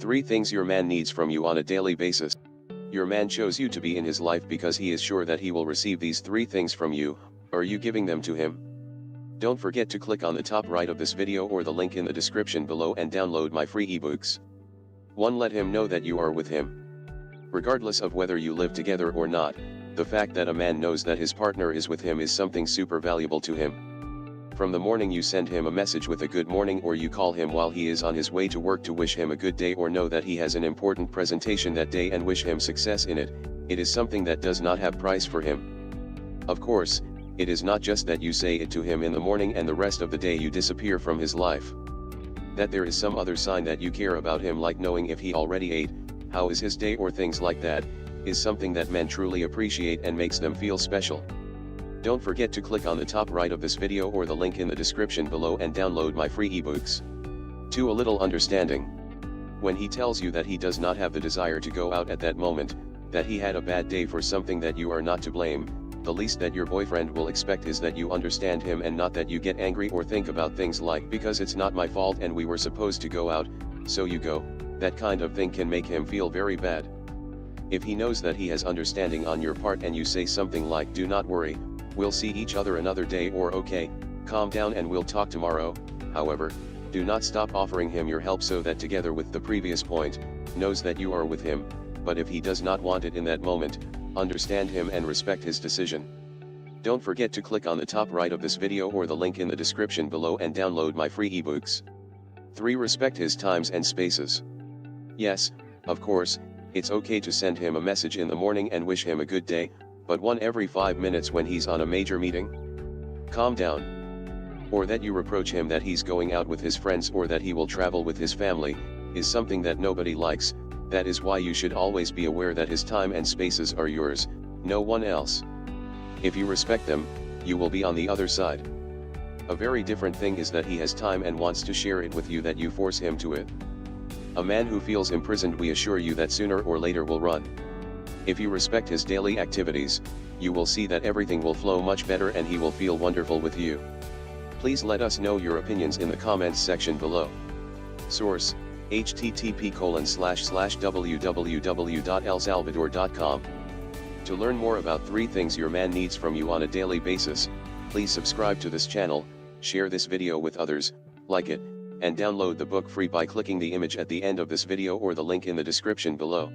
3 things your man needs from you on a daily basis. Your man chose you to be in his life because he is sure that he will receive these 3 things from you. Are you giving them to him? Don't forget to click on the top right of this video or the link in the description below and download my free ebooks. 1. Let him know that you are with him. Regardless of whether you live together or not, the fact that a man knows that his partner is with him is something super valuable to him. From the morning you send him a message with a good morning, or you call him while he is on his way to work to wish him a good day or know that he has an important presentation that day and wish him success in it, it is something that does not have price for him. Of course, it is not just that you say it to him in the morning and the rest of the day you disappear from his life. That there is some other sign that you care about him, like knowing if he already ate, how is his day, or things like that, is something that men truly appreciate and makes them feel special. Don't forget to click on the top right of this video or the link in the description below and download my free ebooks. 2. A little understanding. When he tells you that he does not have the desire to go out at that moment, that he had a bad day for something that you are not to blame, the least that your boyfriend will expect is that you understand him and not that you get angry or think about things like, because it's not my fault and we were supposed to go out, so you go. That kind of thing can make him feel very bad. If he knows that he has understanding on your part and you say something like, do not worry, we'll see each other another day, or okay, calm down and we'll talk tomorrow, however, do not stop offering him your help, so that together with the previous point, knows that you are with him. But if he does not want it in that moment, understand him and respect his decision. Don't forget to click on the top right of this video or the link in the description below and download my free ebooks. 3. Respect his times and spaces. Yes, of course, it's okay to send him a message in the morning and wish him a good day, but one every 5 minutes when he's on a major meeting? Calm down. Or that you reproach him that he's going out with his friends or that he will travel with his family, is something that nobody likes. That is why you should always be aware that his time and spaces are yours, no one else. If you respect them, you will be on the other side. A very different thing is that he has time and wants to share it with you, that you force him to it. A man who feels imprisoned, we assure you that sooner or later will run. If you respect his daily activities, you will see that everything will flow much better and he will feel wonderful with you. Please let us know your opinions in the comments section below. Source: http://www.elsalvador.com. To learn more about 3 things your man needs from you on a daily basis, please subscribe to this channel, share this video with others, like it, and download the book free by clicking the image at the end of this video or the link in the description below.